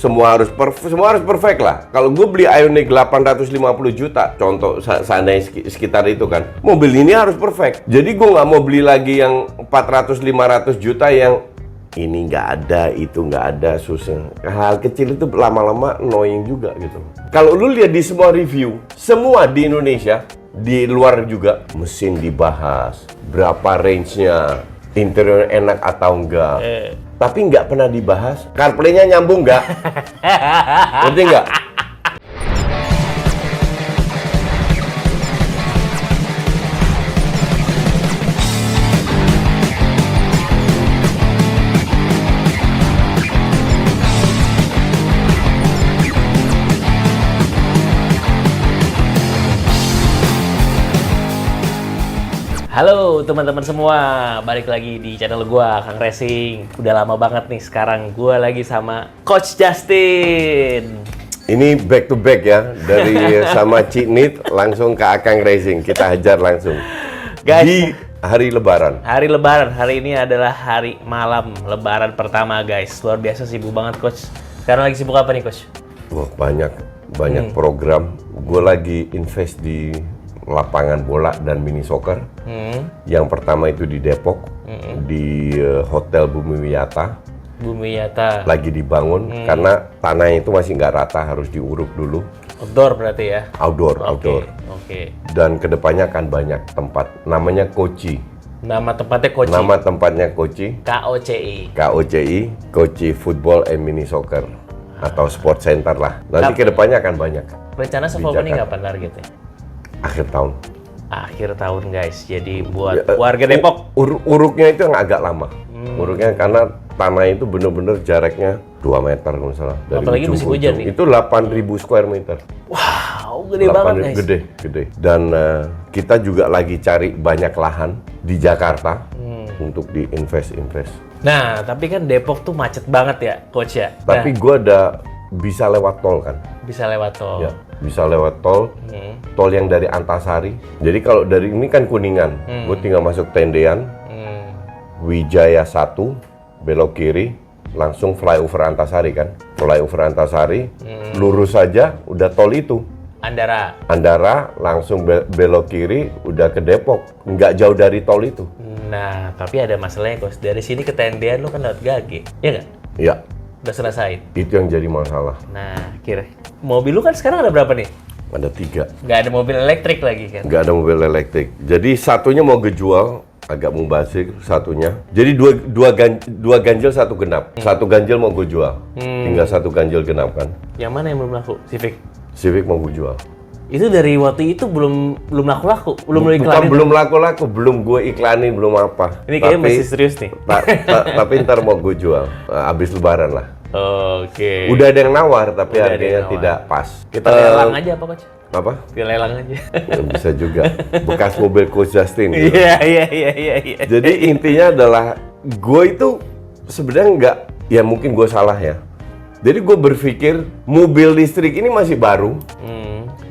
semua harus perfect lah. Kalau gue beli Ioniq 850 juta, contoh seandainya sekitar itu kan, mobil ini harus perfect. Jadi gue nggak mau beli lagi yang 400-500 juta yang ini nggak ada, itu nggak ada, susah. Hal kecil itu lama-lama annoying juga gitu. Kalau lu lihat di semua review, semua di Indonesia, di luar juga, mesin dibahas, berapa range-nya, interior enak atau enggak. Tapi nggak pernah dibahas, CarPlay-nya nyambung nggak? Ngerti nggak? Halo teman-teman semua, balik lagi di channel gua, Kang Racing. Udah lama banget nih sekarang gua lagi sama Coach Justin. Ini back to back ya, dari sama Cik Nit langsung ke Akang Racing. Kita hajar langsung. Guys, di hari Lebaran. Hari Lebaran, hari ini adalah hari malam Lebaran pertama guys. Luar biasa sibuk banget Coach. Sekarang lagi sibuk apa nih Coach? Wah, banyak program. Gue lagi invest di lapangan bola dan mini soccer. Yang pertama itu di Depok, di Hotel Bumi Wiyata. Bumi Wiyata. Lagi dibangun karena tanahnya itu masih nggak rata, harus diuruk dulu. Outdoor berarti ya? Outdoor. Oke. Dan kedepannya akan banyak tempat. Namanya Koci. Nama tempatnya Koci? Nama tempatnya Koci. KOCI, Koci Football and Mini Soccer. Atau Sport Center lah. Nanti kedepannya akan banyak. Rencana soft opening kapan targetnya? Akhir tahun. Akhir tahun guys, jadi buat warga Depok. Uruknya itu yang agak lama. Uruknya karena tanah itu bener-bener jaraknya 2 meter kalau salah. Apalagi musim hujan nih. Itu 8.000 square meter. Wow, gede banget guys. Gede. Dan kita juga lagi cari banyak lahan di Jakarta untuk di-invest. Nah, tapi kan Depok tuh macet banget ya, Coach ya? Tapi gua ada bisa lewat tol kan? Bisa lewat tol. Ya, bisa lewat tol. Tol yang dari Antasari. Jadi kalau dari ini kan Kuningan, gue tinggal masuk Tendean, Wijaya 1, belok kiri, langsung flyover Antasari kan. Flyover Antasari, lurus saja, udah tol itu. Andara, langsung belok kiri, udah ke Depok. Nggak jauh dari tol itu. Nah, tapi ada masalahnya, Coach. Dari sini ke Tendean lu kan lewat Gage, ya nggak? Iya. Udah selesai. Itu yang jadi masalah. Nah, mobil lu kan sekarang ada berapa nih? Ada 3. Nggak ada mobil elektrik lagi kan? Nggak ada mobil elektrik. Jadi satunya mau dijual, agak mubazir satunya. Jadi dua ganjil 1 genap. 1 ganjil mau gue jual. Tinggal 1 ganjil genap kan. Yang mana yang belum laku? Civic mau gue jual. Itu dari waktu itu belum laku-laku, belum iklanin. Bukan belum laku-laku, belum gue iklanin, belum apa. Ini kayaknya masih serius nih. Tapi ntar mau gue jual, abis Lebaran lah. Oke. Udah ada yang nawar, tapi harganya tidak pas. Kita lelang aja apa Coach? Apa? Kita lelang aja. Ya, bisa juga. Bekas mobil Coach Justin. Gitu. Iya. Jadi intinya adalah gue itu sebenarnya nggak, ya mungkin gue salah ya. Jadi gue berpikir mobil listrik ini masih baru.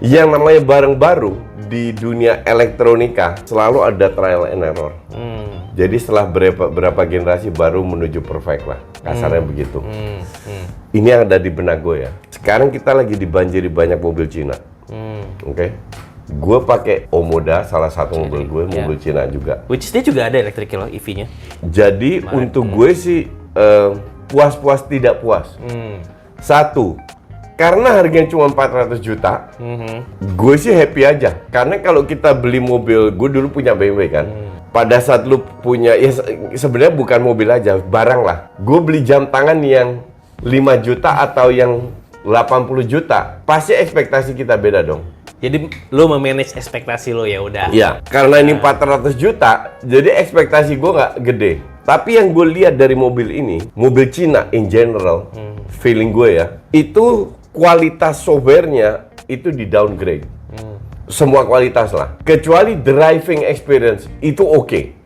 Yang namanya barang baru di dunia elektronika selalu ada trial and error. Jadi setelah berapa generasi baru menuju perfect lah, kasarnya begitu. Ini yang ada di benak gue ya. Sekarang kita lagi dibanjiri banyak mobil Cina. Oke. Gue pakai Omoda, salah satu mobil gue, mobil Cina juga. Which dia juga ada elektrik EV-nya. Jadi untuk gue sih puas-puas tidak puas. Satu, karena harganya cuma 400 juta, gue sih happy aja. Karena kalau kita beli mobil, gue dulu punya BMW kan. Pada saat lu punya, ya sebenarnya bukan mobil aja, barang lah. Gue beli jam tangan yang 5 juta atau yang 80 juta, pasti ekspektasi kita beda dong. Jadi lu memanage ekspektasi lo ya udah. Iya, karena ini 400 juta, jadi ekspektasi gue nggak gede. Tapi yang gue lihat dari mobil ini, mobil Cina in general, feeling gue ya, itu kualitas software-nya itu di downgrade. Semua kualitas lah. Kecuali driving experience itu oke.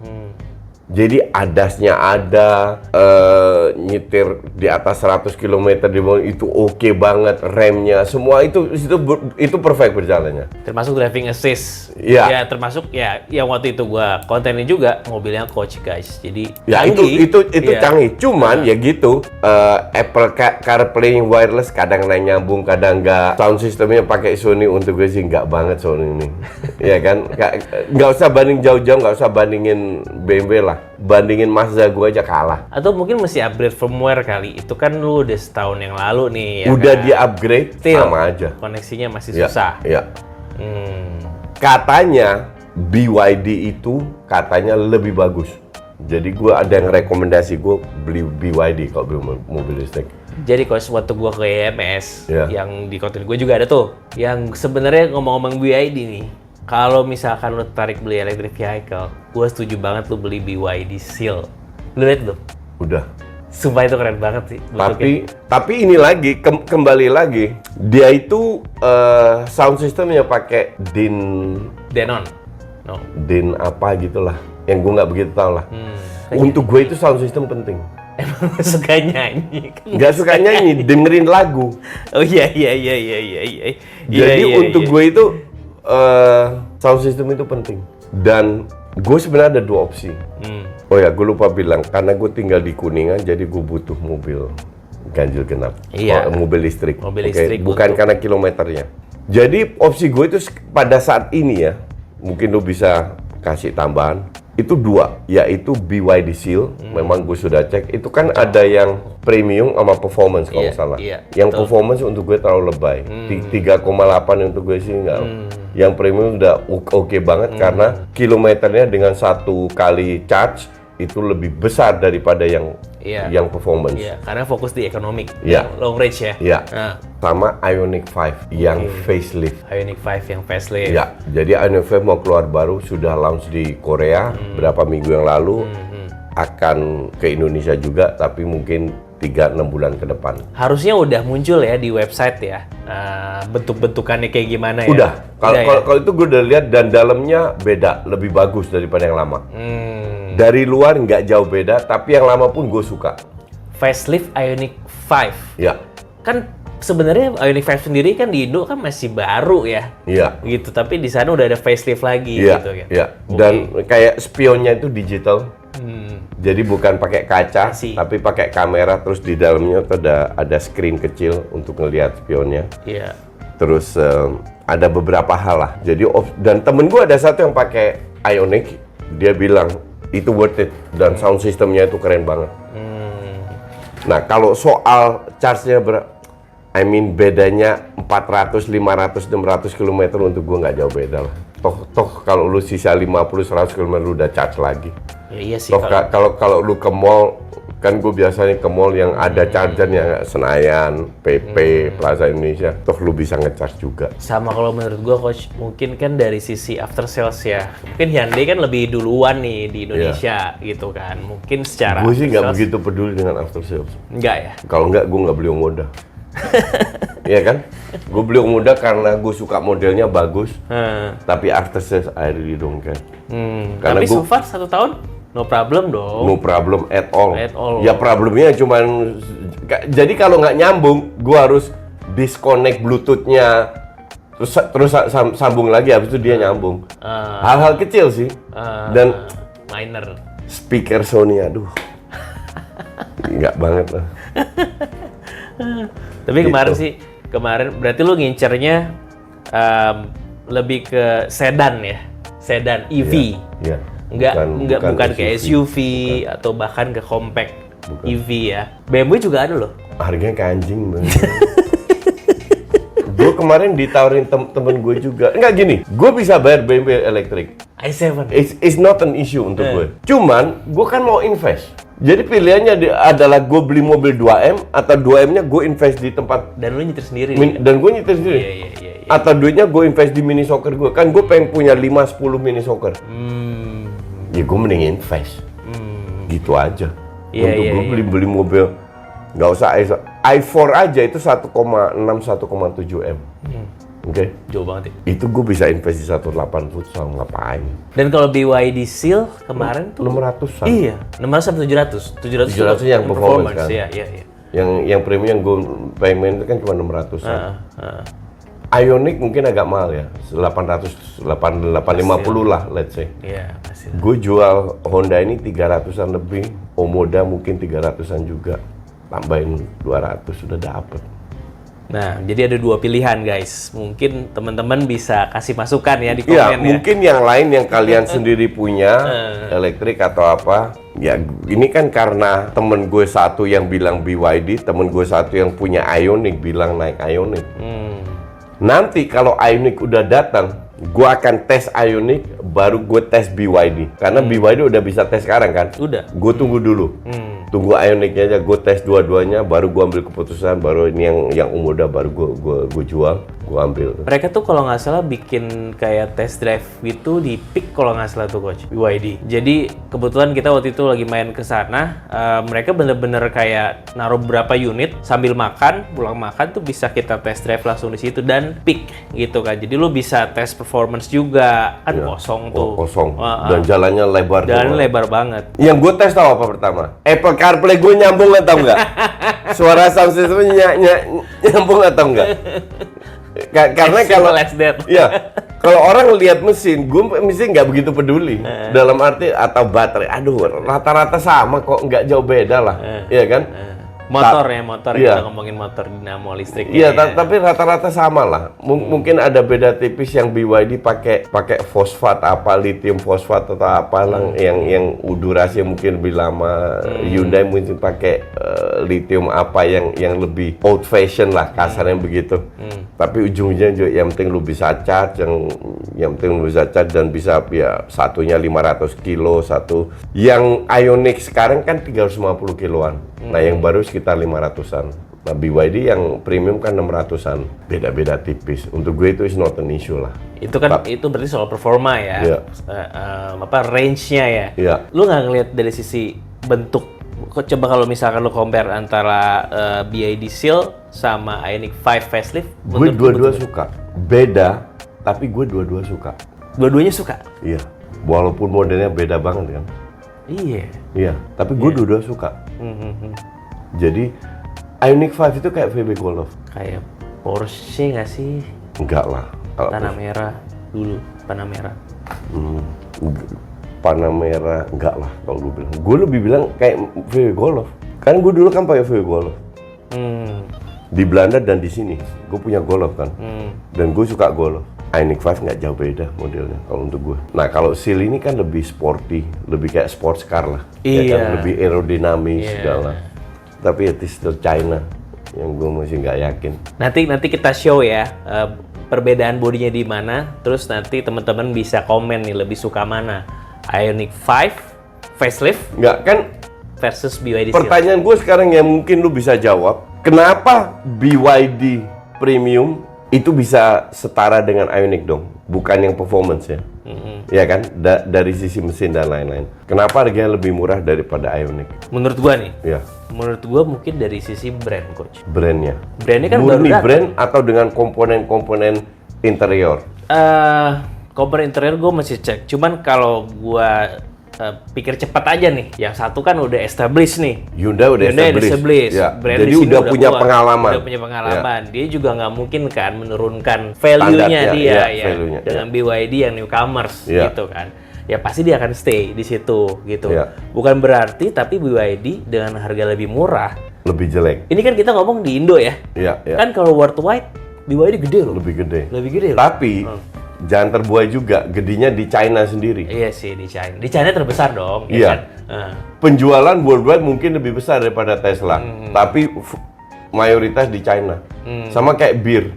Jadi adasnya ada, nyetir di atas 100 km di bawah itu oke banget, remnya semua itu perfect berjalannya. Termasuk driving assist. Iya. Ya termasuk ya yang waktu itu gua kontenin juga mobilnya Coach guys. Jadi ya canggih. itu canggih. Cuman ya gitu, CarPlay wireless kadang nyambung, kadang nggak. Sound systemnya pakai Sony, untuk gue sih nggak banget Sony ini. Ya kan, nggak usah banding jauh-jauh, nggak usah bandingin BMW lah. Bandingin Mazda gue aja kalah. Atau mungkin mesti upgrade firmware kali. Itu kan lu udah setahun yang lalu nih ya. Udah kan? di upgrade, Still, sama aja. koneksinya masih Ya, susah. ya. Hmm. Katanya BYD itu katanya lebih bagus. Jadi gue ada yang rekomendasi gue beli BYD kalau beli mobil listrik. Jadi coach, waktu gua ke EMS, Ya. yang di konten gue juga ada tuh, yang sebenarnya ngomong-ngomong BYD nih, kalau misalkan lu tarik beli electric vehicle, gua setuju banget lu beli BYD Seal. Lu lihat tuh, Udah. sumpah itu keren banget sih. Tapi ini lagi kembali lagi, dia itu sound systemnya pakai Denon, no. DIN apa gitulah, yang gue nggak begitu tahu lah. Hmm. Untuk gue itu sound system penting. Emang lu suka nyanyi? Nggak suka nyanyi, dengerin lagu. Oh iya. Jadi untuk gue itu sound system itu penting. Dan gue sebenarnya ada dua opsi. Oh ya, gue lupa bilang, karena gue tinggal di Kuningan, jadi gue butuh mobil ganjil genap. Iya. Mobil listrik. Mobil Oke, listrik bukan butuh. karena kilometernya. Jadi opsi gue itu pada saat ini ya, mungkin lo bisa kasih tambahan. Itu dua, yaitu BYD Seal. Memang gue sudah cek. Itu kan ada yang premium sama performance kalau Iya, nggak salah. iya, Yang betul. performance untuk gue terlalu lebay. 3,8 untuk gue sih nggak. Yang premium udah oke banget karena kilometernya dengan 1 kali charge itu lebih besar daripada yang Iya. performance. Iya, karena fokus di ekonomi, Iya. long range ya. Iya. Nah, Sama Ioniq 5 yang facelift. Ioniq 5 yang facelift. Ya, jadi Ioniq 5 mau keluar baru, sudah launch di Korea berapa minggu yang lalu. Akan ke Indonesia juga, tapi mungkin 3-6 bulan ke depan. Harusnya udah muncul ya di website ya, bentuk-bentukannya kayak gimana ya? Udah, Udah ya? kalau itu gue udah lihat dan dalamnya beda, lebih bagus daripada yang lama. Dari luar nggak jauh beda, tapi yang lama pun gue suka. Facelift Ioniq 5. Ya, Kan sebenarnya Ioniq 5 sendiri kan di Indo kan masih baru ya. iya, Gitu, tapi di sana udah ada facelift lagi iya, gitu ya. iya. Oke. Dan kayak spionnya itu digital. Jadi bukan pakai kaca, I see. tapi pakai kamera, terus di dalamnya tuh ada screen kecil untuk ngelihat spionnya. Iya. Terus ada beberapa hal lah. Jadi dan temen gue ada satu yang pakai Ioniq, dia bilang itu worth it dan sound systemnya itu keren banget. Nah kalau soal charge-nya bedanya 400, 500, 600 km untuk gue nggak jauh beda lah. Toh kalau lu sisa 50, 100 km lu udah charge lagi. Ya, iya sih. Toh kalau lu ke mall, kan gue biasanya ke mall yang ada chargernya, Senayan, PP, Plaza Indonesia, toh lu bisa ngecharge juga. Sama kalau menurut gua coach, mungkin kan dari sisi after sales ya. Mungkin Hyundai kan lebih duluan nih di Indonesia gitu kan. Mungkin secara Gue sih nggak after sales, begitu peduli dengan after sales. enggak ya. Kalau nggak, gue nggak beli yang muda. Iya kan? Gue beli yang muda karena gue suka modelnya bagus, tapi after sales I really don't care. Karena Tapi so gua- far 1 tahun no problem dong. No problem at all. At all. Ya problemnya cuman, jadi kalau nggak nyambung, gue harus disconnect Bluetooth-nya, terus sambung lagi, habis itu dia nyambung. Hal-hal kecil sih. Dan Minor. speaker Sony, aduh, nggak banget lah. Tapi Gitu. kemarin berarti lu ngincernya lebih ke sedan ya, sedan EV. Iya. Bukan ke SUV atau bahkan ke compact EV ya. BMW juga ada loh. Harganya kayak anjing banget. Gue kemarin ditawarin temen gue juga. Enggak gini, gue bisa bayar BMW elektrik. i7. It's not an issue untuk gue. Cuman, gue kan mau invest. Jadi pilihannya adalah gue beli mobil 2M atau 2M-nya gue invest di tempat Dan lu nyetir sendiri. dan gue nyetir sendiri. Iya. Atau duitnya gue invest di mini soccer gue. Kan gue pengen punya 5-10 mini soccer. Ya gue mending invest. Gitu aja. Iya, Untuk iya, gue beli mobil, nggak usah i4 aja itu 1,6 1,7 M. Oke. Jauh banget ya. Itu gue bisa invest di 1.8 futsal, ngapain? Dan kalau BYD Seal kemarin tuh 600-an. Iya, 600 sampai 700. 700 yang performance kan? Iya. Yang premium yang gue pengen itu kan cuma 600-an. Ioniq mungkin agak mahal ya, 800, 850 lah, let's say. Iya, pasti. Gue jual Honda ini 300-an lebih, Omoda mungkin 300-an juga. tambahin 200 sudah dapet. Nah, jadi ada dua pilihan guys. Mungkin teman-teman bisa kasih masukan ya di Iya, komen ya. mungkin yang lain yang kalian sendiri punya, elektrik atau apa. Ya, ini kan karena temen gue satu yang bilang BYD, temen gue satu yang punya Ioniq bilang naik Ioniq. Nanti kalau Ioniq udah datang, gue akan tes Ioniq, baru gue tes BYD. Karena BYD udah bisa tes sekarang kan? Udah. Gue tunggu dulu. Tunggu Ioniq-nya aja, gue tes dua-duanya, baru gue ambil keputusan, baru ini yang udah baru gue jual, gue ambil. Mereka tuh kalau nggak salah bikin kayak test drive gitu di Peak kalau nggak salah tuh coach, BYD. Jadi kebetulan kita waktu itu lagi main ke sana, mereka bener-bener kayak naruh berapa unit sambil makan, pulang makan tuh bisa kita test drive langsung di situ dan Peak gitu kan. Jadi lu bisa tes performance juga, kan kosong tuh. Kosong, dan jalannya lebar. Jalannya lebar banget. Yang gue tes tau apa pertama? Apple CarPlay gue nyambung atau enggak? Suara sound system-nya nyambung atau enggak? Karena kalau kalau orang lihat mesin, gue mesin nggak begitu peduli. Dalam arti atau baterai, aduh rata-rata sama kok, nggak jauh beda lah, iya kan? Motor iya. kita ngomongin motor dinamo listrik. Iya, tapi rata-rata sama lah. Mungkin ada beda tipis yang BYD pakai fosfat apa, lithium fosfat atau apa yang durasi mungkin lebih lama. Hyundai mungkin pakai lithium apa yang lebih old fashion lah, kasarnya begitu. Tapi ujungnya juga yang penting lu bisa charge, yang penting lu bisa charge dan bisa ya satunya 500 kilo satu. Yang Ioniq sekarang kan 350 kiloan. Nah, yang baru sekitar 500-an. Nah, BYD yang premium kan 600-an. Beda-beda tipis. Untuk gue itu is not an issue lah. Itu kan itu berarti soal performa ya. Iya. Range-nya ya. Iya. Lu nggak ngelihat dari sisi bentuk. Coba kalau misalkan lu compare antara BYD Seal sama Ioniq 5 facelift. Gue dua-dua suka. Beda, tapi gue dua-dua suka. Dua-duanya suka? Iya. Walaupun modelnya beda banget kan. Iya. Iya, tapi gue dua-dua suka. Jadi Ioniq 5 itu kayak VW Golf. Kayak Porsche nggak sih? Enggak lah. Panamera dulu, Panamera. Panamera enggak lah kalau gue bilang. Gue lebih bilang kayak VW Golf. Kan gue dulu kan pakai VW Golf. Di Belanda dan di sini. Gue punya Golf kan. Dan gue suka Golf. Ioniq 5 nggak jauh beda modelnya kalau untuk gue. Nah, kalau Seal ini kan lebih sporty, lebih kayak sports car lah. Iya. Ya kan? Lebih aerodinamis segala. Tapi it is still China yang gue masih nggak yakin. Nanti kita show ya perbedaan bodinya di mana. Terus nanti teman-teman bisa komen nih lebih suka mana, Ioniq 5 facelift Nggak kan? versus BYD Seal. Pertanyaan gue sekarang yang mungkin lu bisa jawab, kenapa BYD Premium itu bisa setara dengan Ioniq dong, bukan yang performance ya? Ya kan, dari sisi mesin dan lain-lain. Kenapa harganya lebih murah daripada Ioniq? Menurut gua nih, Ya, menurut gua mungkin dari sisi brand coach. brandnya. Brandnya kan Murni baru brand atau dengan komponen-komponen interior? Komponen interior gue masih cek. Cuman kalau gua pikir cepat aja nih, yang satu kan udah established nih. Hyundai udah established. Ya. Brand Jadi di sini udah punya kuat. pengalaman. Udah punya pengalaman. Dia juga nggak mungkin kan menurunkan value-nya Standar, dia ya, value-nya, dengan BYD yang newcomers Ya. gitu kan. Ya pasti dia akan stay di situ gitu. Ya. Bukan berarti tapi BYD dengan harga lebih murah. Lebih jelek. Ini kan kita ngomong di Indo ya. Ya, ya. Kan kalau worldwide BYD gede loh. Lebih gede. Lebih gede loh. Tapi jangan terbuai juga, gedenya di China sendiri. Iya sih di China. Di China terbesar dong. Iya. Ya kan? Penjualan worldwide mungkin lebih besar daripada Tesla, tapi mayoritas di China. Sama kayak bir.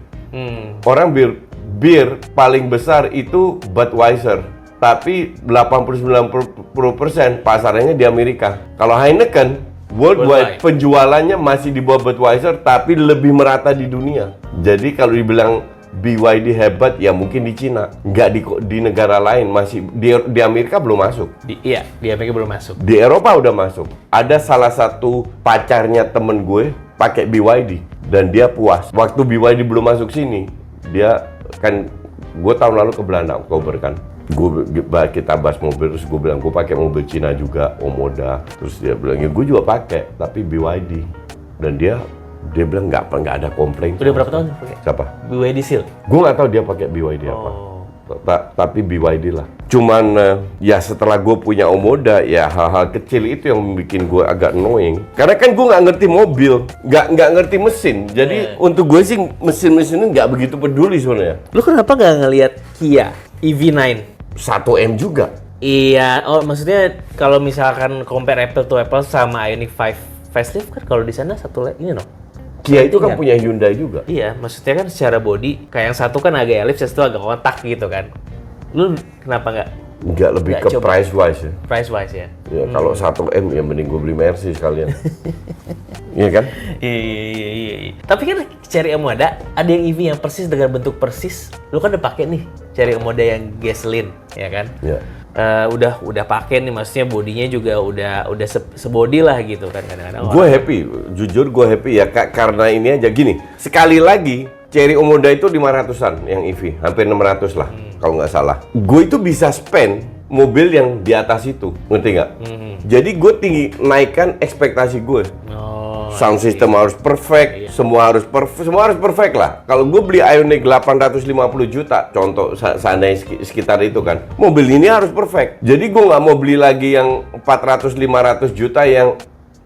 Orang bir paling besar itu Budweiser, tapi 89% pasarnya di Amerika. Kalau Heineken worldwide penjualannya masih di bawah Budweiser, tapi lebih merata di dunia. Jadi kalau dibilang BYD hebat ya mungkin di Cina, nggak di negara lain, masih di Amerika belum masuk. Iya, di Amerika belum masuk. Di Eropa udah masuk. Ada salah satu pacarnya temen gue pakai BYD dan dia puas. Waktu BYD belum masuk sini, dia kan, gue tahun lalu ke Belanda Oktober kan. Kita bahas mobil, terus gue bilang gue pakai mobil Cina juga, Omoda. Terus dia bilang ya gue juga pakai, tapi BYD. Dan dia bilang nggak ada komplain. Udah berapa tahun pakai? Siapa? BYD Seal. Gue nggak tahu dia pakai BYD apa. tapi BYD lah. Cuman ya setelah gue punya Omoda, ya hal-hal kecil itu yang bikin gue agak annoying. Karena kan gue nggak ngerti mobil, nggak ngerti mesin. Jadi untuk gue sih mesin-mesinnya nggak begitu peduli sebenarnya. Lu kenapa nggak ngelihat Kia EV9? 1M juga. Iya, oh maksudnya kalau misalkan compare apple to apple sama Ioniq 5 facelift kan kalau di sana ini no. Kia itu kan punya Hyundai juga. Iya, maksudnya kan secara body kayak yang satu kan agak ellipse, yang satu agak kotak gitu kan. Lu kenapa nggak? Nggak lebih ke coba. price wise ya. Price wise ya. Ya kalau 1M ya mending gue beli Mercy sekalian. Iya kan? Iya. Tapi kan Chery Omoda ada yang EV yang persis dengan bentuk persis. Lu kan udah pakai nih Chery Omoda yang gasoline, ya kan? Iya. Udah pakai nih, maksudnya bodinya juga udah sebody lah gitu kan kadang-kadang. Gue happy, jujur gue happy ya karena ini aja gini. Sekali lagi Chery Omoda itu 500-an yang EV, hampir 600 lah kalau nggak salah. Gue itu bisa spend mobil yang di atas itu, ngerti nggak? Jadi gue naikkan ekspektasi gue. Sound system harus perfect, semua harus perfect lah. Kalau gue beli Ioniq 850 juta, contoh seandainya sekitar itu kan, mobil ini harus perfect. Jadi gue nggak mau beli lagi yang 400-500 juta yang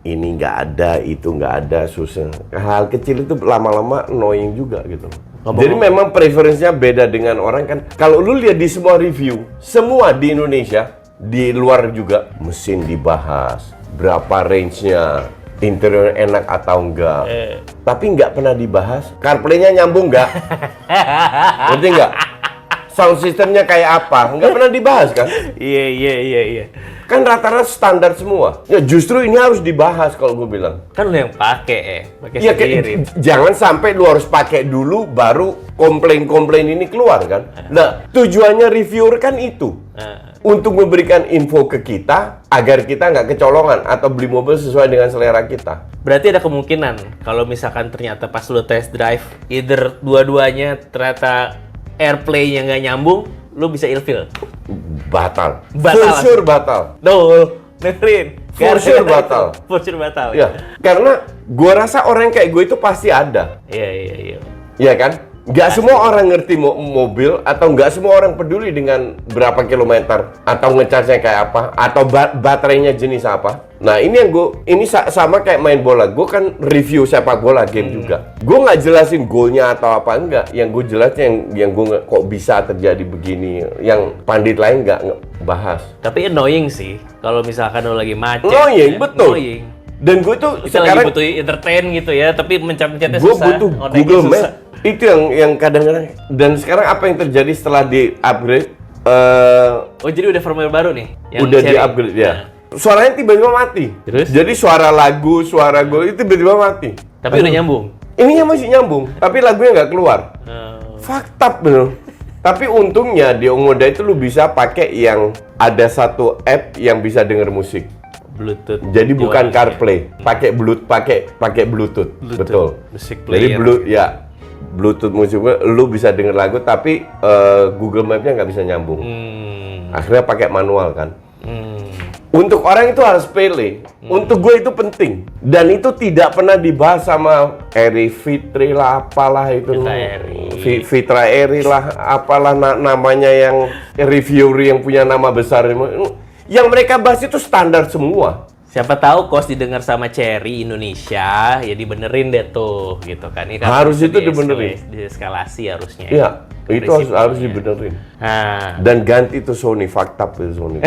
ini nggak ada, itu nggak ada, susah. Hal kecil itu lama-lama annoying juga gitu. Jadi memang preferensinya beda dengan orang kan. Kalau lu lihat di semua review, semua di Indonesia, di luar juga, mesin dibahas, berapa range-nya, interior enak atau enggak. Tapi nggak pernah dibahas, CarPlay-nya nyambung nggak? Ngerti nggak? Sound systemnya kayak apa? Nggak pernah dibahas kan? Iya. Kan rata-rata standar semua. Ya justru ini harus dibahas kalau gue bilang. Kan lu yang pakai Ya, sendiri. jangan sampai lu harus pakai dulu baru komplain-komplain ini keluar kan. Nah, tujuannya reviewer kan itu. Untuk memberikan info ke kita agar kita nggak kecolongan atau beli mobil sesuai dengan selera kita. Berarti ada kemungkinan kalau misalkan ternyata pas lu test drive either dua-duanya ternyata AirPlay-nya nggak nyambung, lu bisa ilfeel. Batal. Batal. For sure batal. Tuh, dengerin. For sure batal. For sure batal. Ya, karena gua rasa orang kayak gue itu pasti ada. Iya. Iya kan? Nggak semua orang ngerti mobil atau nggak semua orang peduli dengan berapa kilometer atau ngecasnya kayak apa atau baterainya jenis apa. Nah ini yang ini sama kayak main bola. Gue kan review sepak bola game juga. Gue nggak jelasin golnya atau apa enggak. Yang gue jelasin yang gue kok bisa terjadi begini. Yang pandit lain nggak bahas. Tapi annoying sih kalau misalkan lo lagi macet. Annoying, betul. Annoying. Dan gue tuh Kita sekarang lagi butuh entertain gitu ya, tapi mencet-mencetnya gue susah. butuh ngoneknya Google susah. Maps. Itu yang kadang-kadang. Dan sekarang apa yang terjadi setelah di upgrade? Oh jadi udah firmware baru nih? Yang Udah Chery? di upgrade ya. Suaranya tiba-tiba mati. Terus? Jadi suara lagu, suara gue itu tiba-tiba mati. Tapi udah nyambung? Ininya masih nyambung, tapi lagunya nggak keluar. Fucked up bener. Tapi untungnya di Omoda itu lu bisa pakai yang ada satu app yang bisa denger musik. Bluetooth. Jadi bukan CarPlay, pakai Bluetooth. Betul. Music Jadi player. Bluetooth musik lu bisa denger lagu tapi Google Map-nya nggak bisa nyambung. Akhirnya pakai manual kan. Untuk orang itu harus sepele. Untuk gue itu penting. Dan itu tidak pernah dibahas sama Eri Fitri lah, apalah itu. Fitra Eri lah, apalah namanya yang reviewer yang punya nama besar. Yang mereka bahas itu standar semua. Siapa tahu kos didengar sama Chery Indonesia, ya dibenerin deh tuh, gitu kan. Ini kan Harus itu dibenerin. Dieskalasi harusnya. Iya, itu harus Prinsipnya. dibenerin. Nah, Dan ganti tuh Sony, fucked up tuh Sony.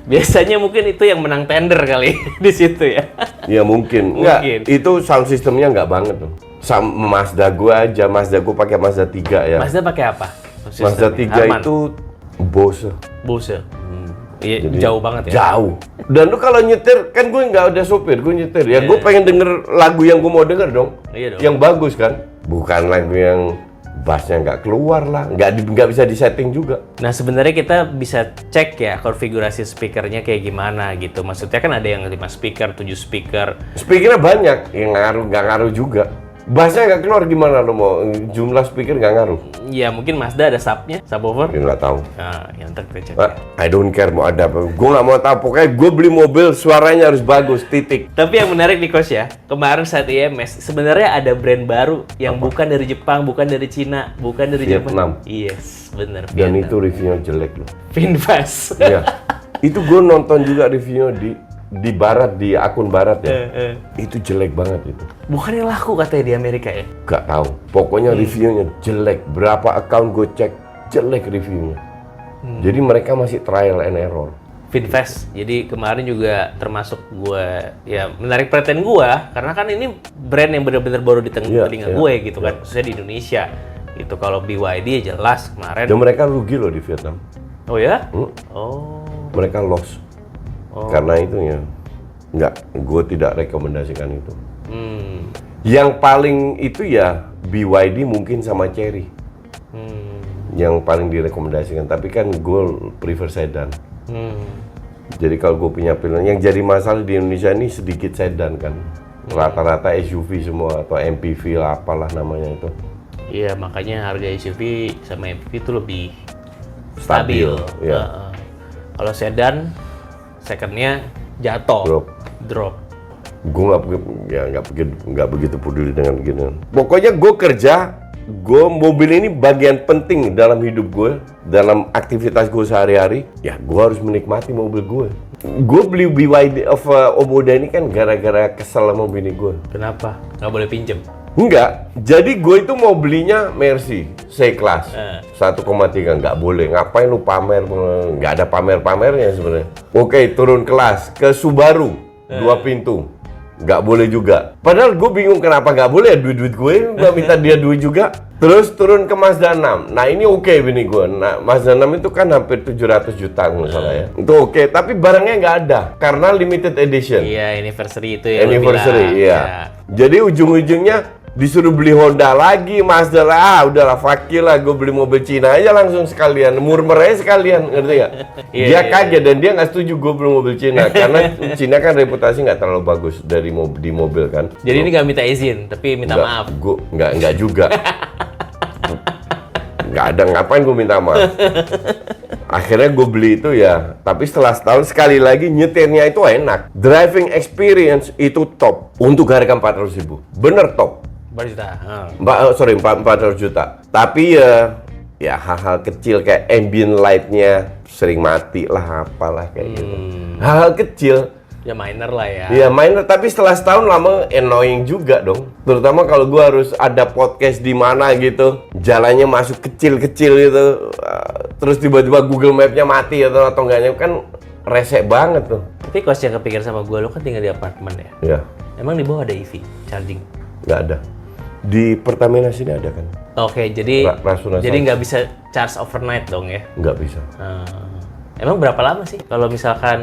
biasanya mungkin itu yang menang tender kali di situ ya. Ya mungkin. Enggak, Mungkin. itu sound systemnya nggak banget tuh. Sama Mazda gua aja, Mazda gua pakai Mazda 3 ya. Mazda pakai apa? Mazda 3 Harman. itu Bose. Bose. Iya, Jadi, jauh banget ya. Jauh. Dan lu kalau nyetir, kan gue nggak ada sopir, gue nyetir. Ya gue pengen denger lagu yang gue mau denger dong. Iya dong. Yang bagus kan. Bukan lagu yang bassnya nggak keluar lah. Nggak bisa disetting juga. Nah sebenarnya kita bisa cek ya konfigurasi speakernya kayak gimana gitu. Maksudnya kan ada yang 5 speaker, 7 speaker. Speakernya banyak, yang nggak ngaruh juga. Bassnya nggak keluar gimana lo mau? Jumlah speaker nggak ngaruh? Ya mungkin Mazda ada subnya, subwoofer. Ya nggak tahu. Nah, yang ntar kita cek. I don't care mau ada apa. Gue nggak mau tahu. Pokoknya gue beli mobil suaranya harus bagus. Titik. Tapi yang menarik nih Coach ya, kemarin saat IMS sebenarnya ada brand baru yang bukan dari Jepang, bukan dari Cina, bukan dari Vietnam. Jerman. Yes, bener. Dan Vietnam. itu reviewnya jelek loh. Finfast. Iya. Itu gue nonton juga reviewnya di barat, di akun barat ya. Itu jelek banget itu. Bukannya laku katanya di Amerika ya? Gak tahu. Pokoknya reviewnya jelek. Berapa account gue cek jelek reviewnya. Jadi mereka masih trial and error. Finfast. Jadi kemarin juga termasuk gue ya menarik perhatian gue karena kan ini brand yang benar-benar baru di telinga gue gitu kan, khususnya di Indonesia. Gitu kalau BYD ya jelas kemarin. Dan mereka rugi loh di Vietnam. Oh ya? Oh. Mereka loss. Karena itu ya gue tidak rekomendasikan itu. Yang paling itu ya BYD mungkin sama Chery. Yang paling direkomendasikan. Tapi kan gue prefer sedan. Jadi kalau gue punya pilihan, yang jadi masalah di Indonesia ini sedikit sedan kan. Rata-rata SUV semua atau MPV lah apalah namanya itu. Iya, makanya harga SUV sama MPV itu lebih Stabil, stabil. ya. Kalau sedan, secondnya jatuh, drop. Gue nggak begitu peduli dengan gini. Pokoknya gue kerja, mobil ini bagian penting dalam hidup gue, dalam aktivitas gue sehari-hari. Ya gue harus menikmati mobil gue. Gue beli BYD Omoda ini kan gara-gara kesel sama bini gue. Kenapa? Nggak boleh pinjem? Enggak, jadi gue itu mau belinya Mercy C-Class 1,3, nggak boleh. Ngapain lu pamer? Nggak ada pamer-pamernya sebenarnya. Oke, turun kelas ke Subaru 2 pintu, nggak boleh juga. Padahal gue bingung kenapa nggak boleh, duit-duit gue nggak minta dia duit juga. Terus turun ke Mazda 6, nah ini oke bini gue. Nah Mazda 6 itu kan hampir 700 juta nggak salah ya. Itu oke, tapi barangnya nggak ada karena limited edition. Iya, anniversary itu ya. Anniversary, iya. Jadi ujung-ujungnya disuruh beli Honda lagi, Mazda lah, udahlah fakir lah, gue beli mobil Cina aja langsung sekalian, murmer aja sekalian, ngerti gak? Dia kaget dan dia nggak setuju gue beli mobil Cina, karena Cina kan reputasi nggak terlalu bagus dari di mobil kan. Jadi ini nggak minta izin, tapi minta maaf. Gue nggak juga. Nggak ada, ngapain gue minta maaf. Akhirnya gue beli itu ya, tapi setelah setahun sekali lagi nyetirnya itu enak. Driving experience itu top untuk harga 400.000, bener top. 4 juta. 400 juta. Tapi ya hal-hal kecil kayak ambient light-nya sering mati lah, apalah kayak gitu. Hal-hal kecil. Ya minor lah ya. Iya minor, tapi setelah setahun lama annoying juga dong. Terutama kalau gue harus ada podcast di mana gitu, jalannya masuk kecil-kecil gitu, terus tiba-tiba Google Map-nya mati atau enggaknya kan resek banget tuh. Tapi coach yang kepikir sama gue, lo kan tinggal di apartemen ya? Iya. Emang di bawah ada EV charging? Nggak ada. Di Pertamina sini ada kan? Oke, jadi Rasuna jadi nggak bisa charge overnight dong ya? Nggak bisa. Emang berapa lama sih kalau misalkan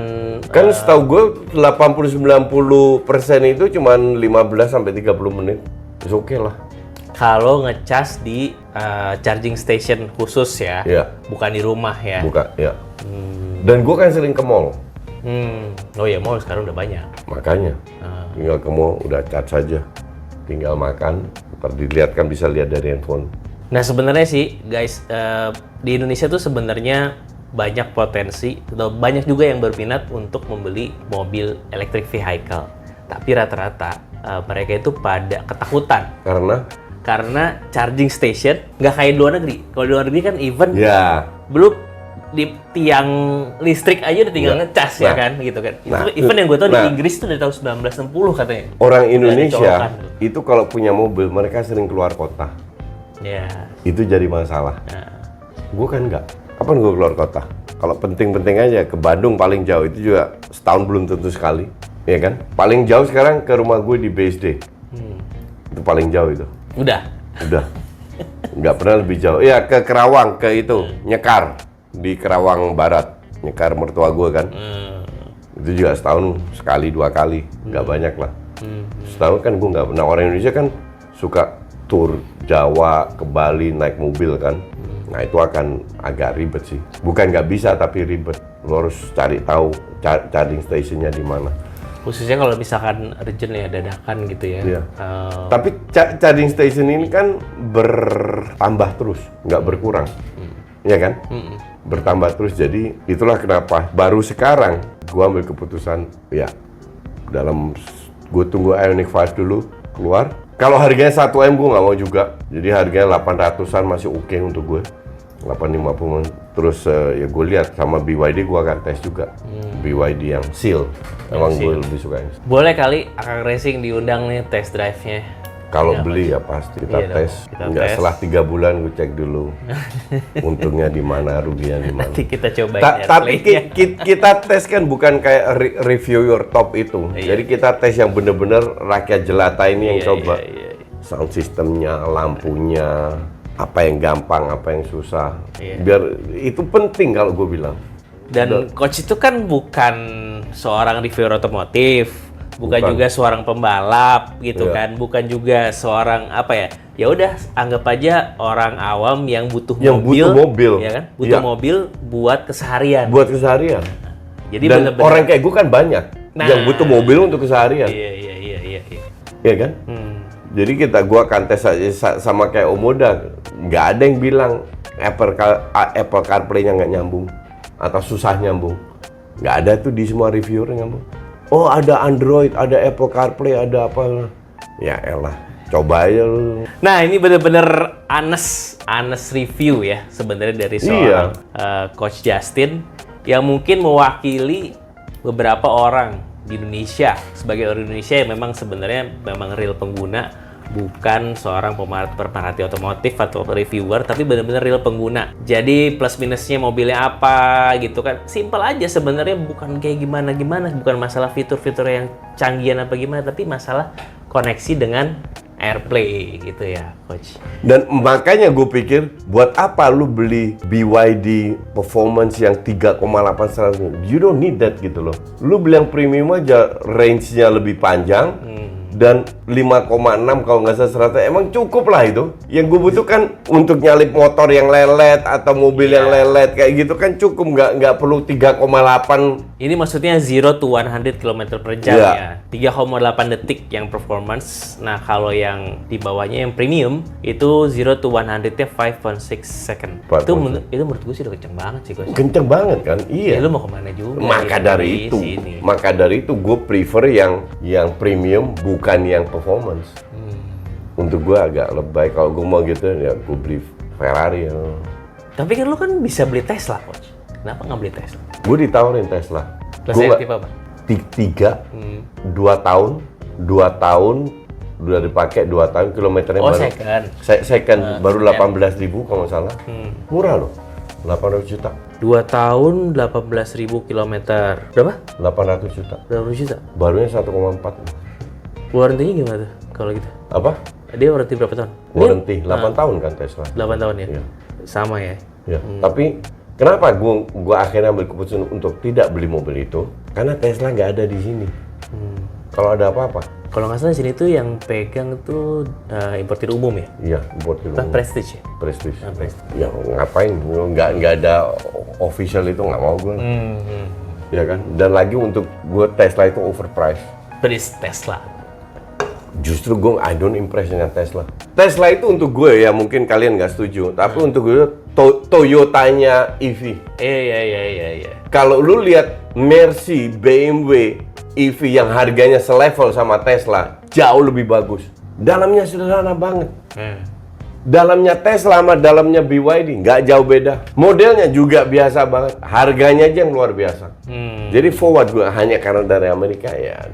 Kan setahu gue 80-90% itu cuma 15 sampai 30 menit. Oke lah. kalau ngecas di charging station khusus ya? Iya. Bukan di rumah ya? Buka, ya. Dan gue kan sering ke mall. Oh ya, mall sekarang udah banyak. Makanya. Tinggal ke mall udah charge saja. Tinggal makan, ntar dilihat kan bisa lihat dari handphone. Nah sebenarnya sih guys, di Indonesia tuh sebenarnya banyak potensi atau banyak juga yang berminat untuk membeli mobil electric vehicle. Tapi rata-rata mereka itu pada ketakutan. Karena charging station nggak kayak di luar negeri. Kalau di luar negeri kan even belum di tiang listrik aja udah tinggal ngecas ya kan gitu kan. Even yang gue tahu di Inggris tuh dari tahun 1960 katanya. Orang Indonesia itu kalau punya mobil mereka sering keluar kota. Ya. Itu jadi masalah. Gue kan enggak. Kapan gue keluar kota? Kalau penting-penting aja ke Bandung paling jauh itu juga setahun belum tentu sekali, ya kan? Paling jauh sekarang ke rumah gue di BSD. Itu paling jauh itu. Udah. Nggak pernah lebih jauh. Ya ke Kerawang, ke itu Nyekar di Kerawang Barat, Nyekar mertua gue kan. Itu juga setahun sekali 2 kali, nggak banyak lah. Setahun kan gue nggak pernah. Orang Indonesia kan suka tur Jawa ke Bali naik mobil kan. Nah itu akan agak ribet sih. Bukan nggak bisa tapi ribet. Lo harus cari tahu charging stationnya di mana. Khususnya kalau misalkan urgent ya, dadakan gitu ya. Iya. Tapi charging station ini kan bertambah terus, nggak berkurang. Iya kan? Bertambah terus, jadi itulah kenapa baru sekarang gua ambil keputusan, ya gue tunggu Ioniq 5 dulu keluar. Kalau harganya 1M gue nggak mau juga, jadi harganya 800-an masih oke untuk gue. 850, terus ya gue lihat sama BYD, gue akan tes juga. BYD yang Seal, emang gue lebih suka yang Seal. Boleh kali Akang Racing diundang nih test drive-nya. Kalau beli ya pasti kita Iya tes. dong, kita Nggak tes. setelah 3 bulan gue cek dulu. Untungnya di mana, ruginya di mana. Nanti kita cobain Tapi AirPlay-nya. kita tes kan bukan kayak review your top itu. Iya. Jadi kita tes yang bener-bener rakyat jelata ini yang Iya, coba. iya. Sound systemnya, lampunya, apa yang gampang, apa yang susah. Iya. Biar itu penting kalau gue bilang. Dan coach itu kan bukan seorang reviewer otomotif, bukan juga seorang pembalap gitu Iya. kan, bukan juga seorang apa ya? Ya udah anggap aja orang awam yang butuh Yang mobil, butuh mobil. ya kan? Butuh Iya. mobil buat keseharian. Buat keseharian. Jadi Dan bener-bener orang kayak gue kan banyak Nah. yang butuh mobil untuk keseharian. iya. Iya kan? Jadi gua akan tes aja sama kayak Omoda. Nggak ada yang bilang Apple CarPlay-nya nggak nyambung atau susah nyambung. Nggak ada tuh di semua reviewer nyambung. Oh ada Android, ada Apple CarPlay, ada apa? Ya elah, coba aja lu. Nah ini bener-bener honest review ya sebenarnya dari seorang Coach Justin yang mungkin mewakili beberapa orang di Indonesia sebagai orang Indonesia yang memang sebenarnya memang real pengguna, bukan seorang pemerhati otomotif atau reviewer, tapi benar-benar real pengguna. Jadi plus minusnya mobilnya apa gitu kan, simple aja sebenarnya, bukan kayak gimana-gimana, bukan masalah fitur-fitur yang canggihan apa gimana, tapi masalah koneksi dengan AirPlay gitu ya, Coach. Dan makanya gue pikir, buat apa lu beli BYD Performance yang 3,8 You don't need that gitu loh. Lu beli yang premium aja, range-nya lebih panjang. Dan 5,6 kalau nggak salah 100, emang cukup lah itu. Yang gue butuhkan untuk nyalip motor yang lelet atau mobil yang lelet kayak gitu kan cukup, nggak perlu 3,8. Ini maksudnya 0 to 100 km per jam Iya. ya. 3,8 detik yang performance. Nah, kalau yang di bawahnya yang premium itu 0 to 100-nya 5.6 second. 5.6. Itu menurut gue sih udah kenceng banget sih, Coach. Kenceng banget kan? Ya, Iya. lu mau kemana juga? Maka di dari sini. itu gue prefer yang premium, bukan yang performance. Untuk gue agak lebay. Kalau gue mau gitu ya gue beli Ferrari. Ya. Tapi kan lu kan bisa beli Tesla, Coach. Kenapa nggak beli Tesla? Gue ditawarin Tesla. Tesla yang tipe apa? 2 tahun udah dipakai 2 tahun, kilometernya Oh, baru second. second baru 18.000 kalau nggak salah. Murah loh, 800 juta. 2 tahun 18.000 kilometer. Berapa? 800 juta. Berapa juta? Barunya 1,4. Warranty-nya gimana tuh kalau gitu? Apa? Dia warranty berapa tahun? Warranty 8 tahun kan Tesla. 8 tahun ya? Iya. Sama ya? Ya. Tapi kenapa gua akhirnya ambil keputusan untuk tidak beli mobil itu? Karena Tesla nggak ada di sini. Kalau ada apa-apa? Kalau nggak salah di sini tuh yang pegang tuh importir umum ya? Iya, buat di Kan rumah. Prestige ya? Prestige. Prestige. Ya ngapain? Nggak ada official itu, nggak mau gue. Ya kan. Dan lagi untuk gue Tesla itu overpriced. Bris Tesla. Justru gue I don't impress dengan Tesla. Tesla itu untuk gue ya, mungkin kalian nggak setuju. Tapi untuk gue Toyotanya EV. Iya. Kalau lu lihat Mercy, BMW, EV yang harganya selevel sama Tesla, jauh lebih bagus. Dalamnya sederhana banget. Dalamnya Tesla sama dalamnya BYD nggak jauh beda. Modelnya juga biasa banget. Harganya aja yang luar biasa. Jadi forward gue hanya karena dari Amerika ya,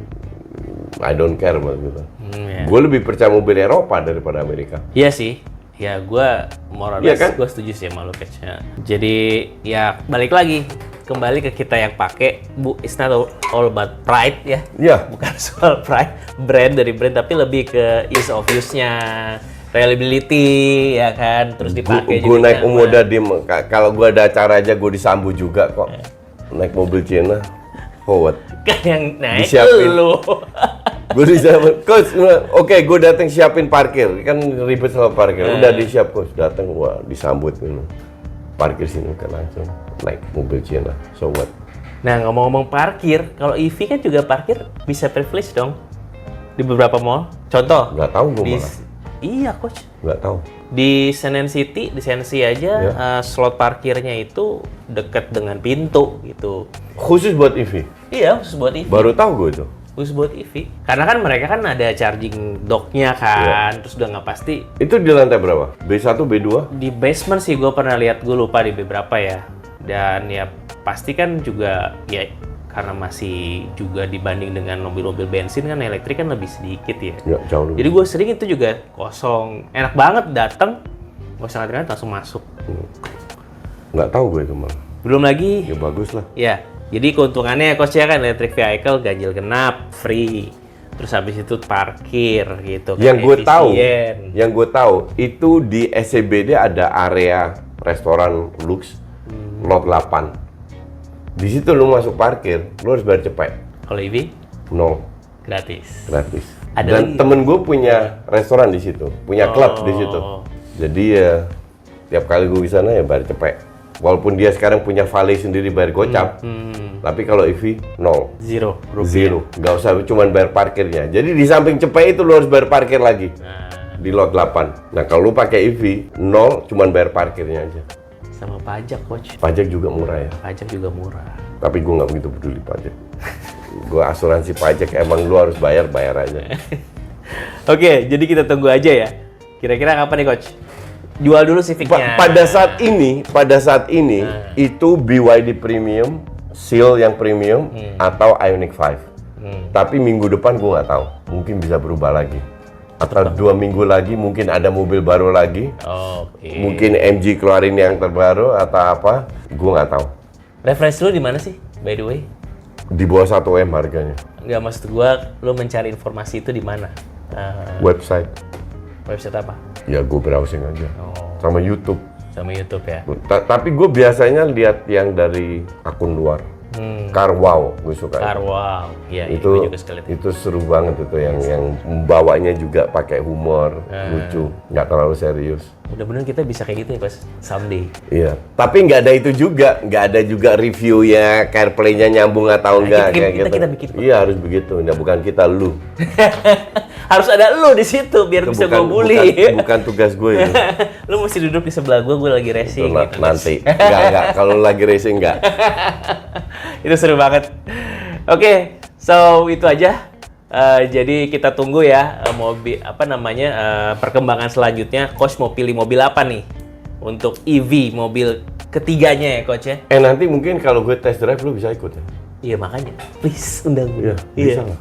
I don't care buat gitu. Ya. Gue lebih percaya mobil Eropa daripada Amerika. Iya sih. Ya gue moral Iya kan? gue setuju sih sama lu, Coach. Ya. Jadi ya balik lagi kembali ke kita yang pakai, it's not all about pride ya. Iya. Bukan soal pride brand dari brand, tapi lebih ke ease of use-nya, reliability ya kan, terus dipakai Gue naik nyaman. Omoda kalau gue ada acara aja gue disambut juga kok. Naik mobil Cina, forward. Kan yang naik Disiapin. lu. Gue disambut, coach, oke gue datang siapin parkir, kan ribet sama parkir. Udah disiap coach, datang wah disambut gitu. Parkir sini kan langsung naik mobil Cina, so what? Nah, ngomong-ngomong parkir, kalau EV kan juga parkir bisa privilege dong di beberapa mall. Contoh, Nggak tahu gue di malah. iya coach. Nggak tahu. Di Senen City, di Sensi aja slot parkirnya itu dekat dengan pintu gitu. Khusus buat EV. Iya, khusus buat EV. Baru tahu gue itu. Khusus buat EV. Karena kan mereka kan ada charging docknya kan, terus udah nggak pasti. Itu di lantai berapa? B1, B2? Di basement sih gue pernah lihat, gue lupa di beberapa ya. Dan ya pasti kan juga ya karena masih juga dibanding dengan mobil-mobil bensin kan elektrik kan lebih sedikit ya. Ya, jauh lebih. Jadi gue sering itu juga kosong, enak banget datang, nggak usah ngantri langsung masuk. Nggak tahu gue itu malah. Belum lagi, Ya bagus lah. ya. Jadi keuntungannya coach ya kan electric vehicle ganjil genap, free. Terus habis itu parkir gitu. kan, Yang gue tahu, efisien. itu di SCBD ada area restoran lux lot 8. Di situ lu masuk parkir, lu harus bayar cepet. Kalau EV Nol, gratis. gratis. Ada Dan lagi? temen gue punya restoran di situ, punya klub di situ. Jadi ya tiap kali gue di sana ya bayar cepet. Walaupun dia sekarang punya valet sendiri bayar gocap, tapi kalau EV nol. Zero rupiah. Zero, nggak usah cuman bayar parkirnya. Jadi di samping cepet itu lu harus bayar parkir lagi di lot 8. Nah kalau lu pakai EV nol, cuman bayar parkirnya aja. Sama pajak coach. Pajak juga murah ya, Pajak juga murah. tapi gue nggak begitu peduli pajak. Gue asuransi pajak, emang lu harus bayar aja. Oke, jadi kita tunggu aja ya. Kira-kira kapan nih coach? Jual dulu Civicnya. Pada saat ini itu BYD Premium, Seal yang premium atau Ioniq 5. Tapi minggu depan gue nggak tahu, mungkin bisa berubah lagi. Atau 2 minggu lagi mungkin ada mobil baru lagi. Oke. Mungkin MG keluarin yang terbaru atau apa, gue nggak tahu. Referensi lu di mana sih, by the way? Di bawah 1 M harganya. Nggak, maksud gua, lu mencari informasi itu di mana? Website, Website apa? ya gue browsing aja. Oh, Sama YouTube. sama YouTube ya. Tapi gue biasanya lihat yang dari akun luar. Car Wow, gue suka. Car wow. Iya, itu gue juga sekali lihat. itu seru banget itu yang membawanya juga pakai humor, lucu, nggak terlalu serius. Mudah-mudahan kita bisa kayak gitu ya, Pas. Someday. Iya, tapi nggak ada itu juga, nggak ada juga reviewnya, CarPlay-nya nyambung atau enggak kayak gitu. kita bikin. Iya harus begitu, nah, bukan kita lu. Harus ada lu di situ biar bisa gua bully. bukan tugas gue itu. Lu mesti duduk di sebelah gua lagi racing Itu gitu. nanti, nggak, kalau lagi racing nggak. Itu seru banget. Oke, so itu aja. Jadi kita tunggu ya mobil apa namanya perkembangan selanjutnya. Coach mau pilih mobil apa nih untuk EV mobil ketiganya ya coach ya? Nanti mungkin kalau gue test drive lu bisa ikut ya? Iya makanya, please undang gue. Iya, bisa lah.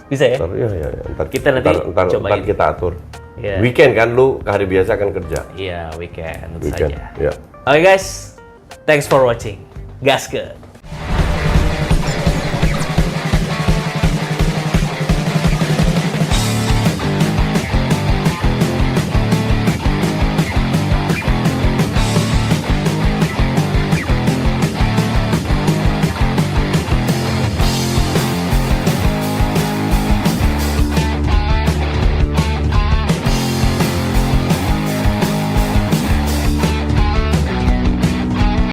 Bisa ya? Ntar, iya. Ntar, Kita nanti ntar cobain. kita atur. Iya. Weekend kan lu hari biasa kan kerja. Iya weekend tentu Weekend, saja. ya. Oke guys, thanks for watching. Gaske.